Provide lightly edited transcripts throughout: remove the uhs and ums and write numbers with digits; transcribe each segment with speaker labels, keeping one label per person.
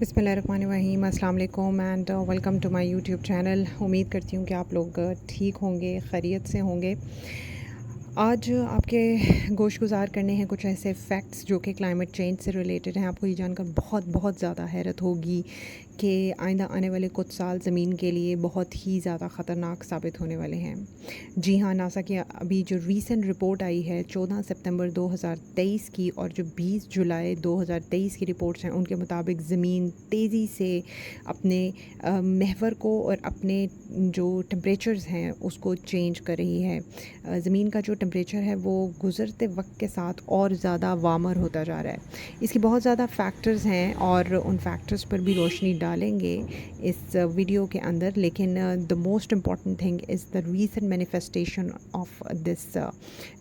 Speaker 1: बिस्मिल्लाहिर्रहमानिर्रहीम, अस्सलाम वालेकुम and welcome to my YouTube channel. उम्मीद करती हूँ कि आप लोग ठीक होंगे, खैरियत से होंगे। आज आपके गोश गुज़ार करने हैं कुछ ऐसे फैक्ट्स जो कि क्लाइमेट चेंज से रिलेटेड हैं। आपको ये जानकर बहुत बहुत ज़्यादा हैरत होगी कि आइंदा आने वाले कुछ साल ज़मीन के लिए बहुत ही ज़्यादा ख़तरनाक साबित होने वाले हैं। जी हाँ, नासा की अभी जो रीसेंट रिपोर्ट आई है 14 सितंबर 2023 की और जो 20 जुलाई 2023 की रिपोर्ट्स हैं, उनके मुताबिक ज़मीन तेज़ी से अपने महवर को और अपने जो टेम्परेचर्स हैं उसको चेंज कर रही है। ज़मीन का जो टेम्परेचर है वो गुज़रते वक्त के साथ और ज़्यादा वार्मर होता जा रहा है। इसकी बहुत ज़्यादा फैक्टर्स हैं और उन फैक्टर्स पर भी रोशनी डालेंगे इस वीडियो के अंदर। लेकिन the most important thing is the recent manifestation of this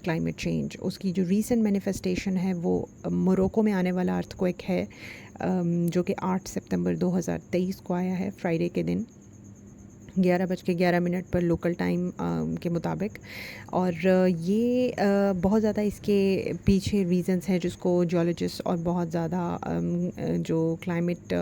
Speaker 1: climate change. उसकी जो रीसेंट मैनिफेस्टेशन है वो मोरक्को में आने वाला अर्थक्वेक है, जो कि 8 सितंबर 2023 को आया है, फ्राइडे के दिन 11:11 पर लोकल टाइम के मुताबिक। और ये बहुत ज़्यादा इसके पीछे रीज़न्स हैं जिसको जियोलॉजिस्ट और बहुत ज़्यादा जो क्लाइमेट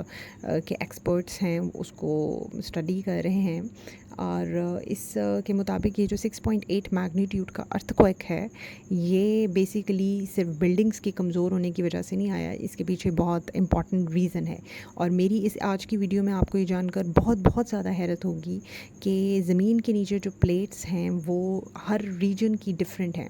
Speaker 1: के एक्सपर्ट्स हैं उसको स्टडी कर रहे हैं। और इस के मुताबिक ये जो 6.8 मैग्नीट्यूड का अर्थक्वेक है, ये बेसिकली सिर्फ बिल्डिंग्स की कमज़ोर होने की वजह से नहीं आया, इसके पीछे बहुत इम्पॉर्टेंट रीज़न है। और मेरी इस आज की वीडियो में आपको ये जानकर बहुत बहुत ज़्यादा हैरत होगी कि ज़मीन के नीचे जो प्लेट्स हैं वो हर रीजन की डिफरेंट हैं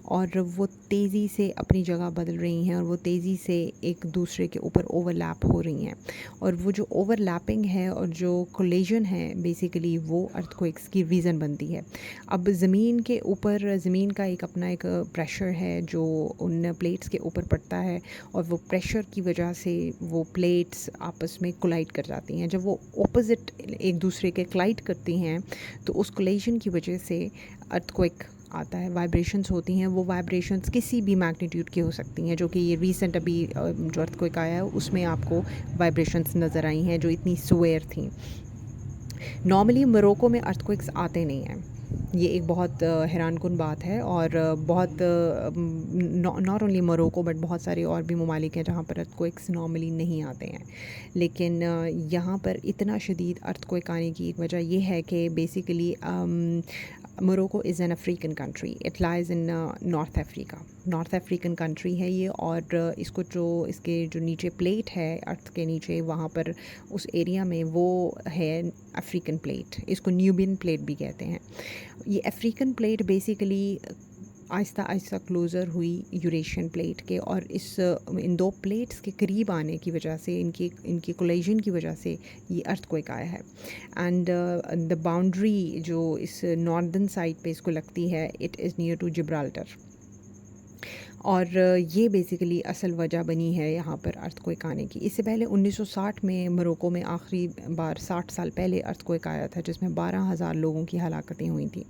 Speaker 1: और वो तेज़ी से अपनी जगह बदल रही हैं और वो तेज़ी से एक दूसरे के ऊपर ओवरलैप हो रही हैं। और वो जो ओवरलैपिंग है और जो कोलिजन है बेसिकली वो अर्थक्वेक्स की रीज़न बनती है। अब ज़मीन के ऊपर ज़मीन का एक अपना एक प्रेशर है जो उन प्लेट्स के ऊपर पड़ता है और वो प्रेशर की वजह से वो प्लेट्स आपस में कोलाइड कर जाती हैं। जब वो ऑपोजिट एक दूसरे के कोलाइड करती हैं तो उस कोलिजन की वजह से अर्थक्वेक आता है, वाइब्रेशंस होती हैं। वो वाइब्रेशंस किसी भी मैग्नीट्यूड की हो सकती हैं, जो कि ये रीसेंट अभी जो अर्थक्वेक आया है उसमें आपको वाइब्रेशंस नज़र आई हैं जो इतनी सुवेयर थी। नॉर्मली मोरक्को में अर्थक्वेक्स आते नहीं हैं, ये एक बहुत हैरानकुन बात है। और बहुत नॉट ओनली मोरक्को बट बहुत सारे और भी ममालिक हैं जहाँ पर अर्थक्वेक्स नॉर्मली नहीं आते हैं। लेकिन यहाँ पर इतना शदीद अर्थक्वेक आने की एक वजह ये है कि basically Morocco is an African country, it lies in north African country है ये। और इसको जो इसके जो नीचे प्लेट है अर्थ के नीचे, वहाँ पर उस एरिया में वो है अफ्रीकन प्लेट, इसको न्यूबियन प्लेट भी कहते हैं। ये African plate basically Aahista Aahista closure हुई यूरेशियन प्लेट के, और इन दो प्लेट्स के करीब आने की वजह से इनकी कोलिजन की वजह से ये अर्थक्वेक आया है। एंड द बाउंड्री जो इस नॉर्दर्न साइड पे इसको लगती है, it is near to Gibraltar. और ये बेसिकली असल वजह बनी है यहाँ पर अर्थक्वेक आने की। इससे पहले 1960 में मोरक्को में आखिरी बार 60 साल पहले अर्थक्वेक आया था जिसमें 12,000 लोगों की हलाकतें हुई थी।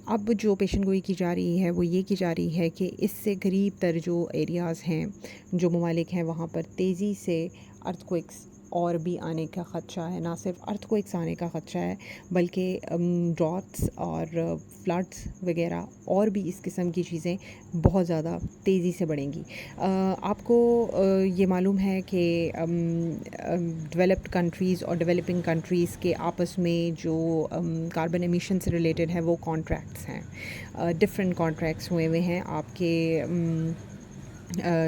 Speaker 1: अब जो पेशन गोई की जा रही है वो ये की जा रही है कि इससे करीब तर जो एरियाज़ हैं, जो ममालिक हैं, वहाँ पर तेज़ी से अर्थक्वेक्स और भी आने का ख़दशा है। ना सिर्फ अर्थक्वेक्स आने का ख़दशा है बल्कि ड्रॉट्स और फ्लड्स वगैरह और भी इस किस्म की चीज़ें बहुत ज़्यादा तेज़ी से बढ़ेंगी। आपको ये मालूम है कि डेवलप्ड कंट्रीज़ और डेवलपिंग कंट्रीज़ के आपस में जो कार्बन एमिशन से रिलेटेड है वो कॉन्ट्रैक्ट्स हैं, डिफरेंट कॉन्ट्रैक्ट्स हुए हुए हैं। आपके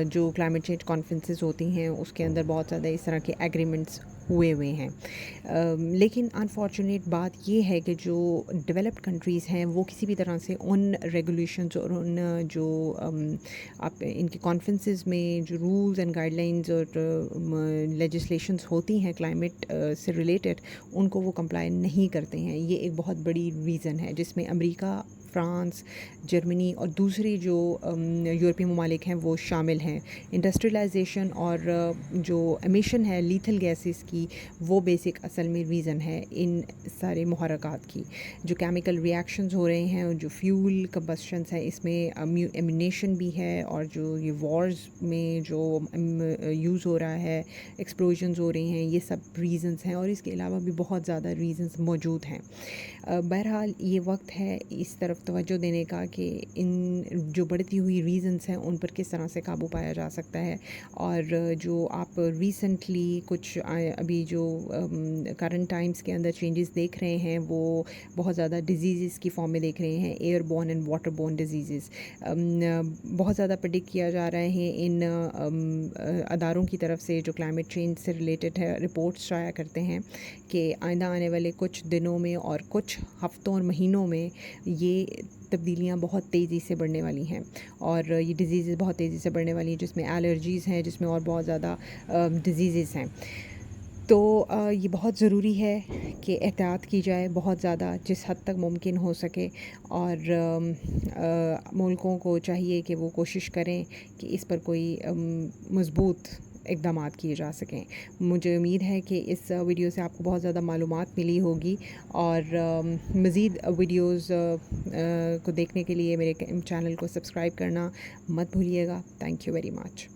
Speaker 1: जो क्लाइमेट चेंज कॉन्फ्रेंसेस होती हैं उसके अंदर बहुत ज़्यादा इस तरह के एग्रीमेंट्स हुए हुए हैं। लेकिन अनफॉर्चुनेट बात ये है कि जो डेवलप्ड कंट्रीज़ हैं वो किसी भी तरह से उन रेगुलेशंस और उन जो आप इनके कॉन्फ्रेंसेस में जो रूल्स एंड गाइडलाइंस और लेजिस्लेशंस होती हैं क्लाइमेट से रिलेटेड, उनको वो कंप्लाई नहीं करते हैं। ये एक बहुत बड़ी रीज़न है जिसमें अमेरिका, फ्रांस, जर्मनी और दूसरे जो यूरोपीय ममालिक हैं वो शामिल हैं। इंडस्ट्रियलाइजेशन और जो एमिशन है लीथल गैसेस की, वो बेसिक असल में रीज़न है इन सारे मुहर्रकात की। जो केमिकल रिएक्शंस हो रहे हैं, जो फ्यूल कंबस्शंस है, इसमें एमिनेशन भी है। और जो ये वॉर्स में जो यूज़ हो रहा है, एक्सप्लोजन्स हो रही हैं, ये सब रीज़न्स हैं। और इसके अलावा भी बहुत ज़्यादा रीज़न्स मौजूद हैं। بہرحال یہ وقت ہے اس طرف توجہ دینے کا کہ ان جو بڑھتی ہوئی ریزنس ہیں ان پر کس طرح سے قابو پایا جا سکتا ہے، اور جو آپ ریسنٹلی کچھ ابھی جو کرنٹ ٹائمز کے اندر چینجز دیکھ رہے ہیں وہ بہت زیادہ ڈیزیزز کی فارم میں دیکھ رہے ہیں، airborne and waterborne diseases بہت زیادہ پریڈکٹ کیا جا رہا ہے ان اداروں کی طرف سے جو کلائمیٹ چینج سے ریلیٹڈ ہے، رپورٹس شائع کرتے ہیں کہ آئندہ آنے والے کچھ دنوں میں اور کچھ ہفتوں اور مہینوں میں یہ تبدیلیاں بہت تیزی سے بڑھنے والی ہیں، اور یہ ڈیزیزز بہت تیزی سے بڑھنے والی ہیں، جس میں الرجیز ہیں، جس میں اور بہت زیادہ ڈیزیزز ہیں۔ تو یہ بہت ضروری ہے کہ احتیاط کی جائے بہت زیادہ جس حد تک ممکن ہو سکے، اور ملکوں کو چاہیے کہ وہ کوشش کریں کہ اس پر کوئی مضبوط اقدامات کیے جا سکیں۔ مجھے امید ہے کہ اس ویڈیو سے آپ کو بہت زیادہ معلومات ملی ہوگی، اور مزید ویڈیوز کو دیکھنے کے لیے میرے چینل کو سبسکرائب کرنا مت بھولیے گا۔ Thank you very much.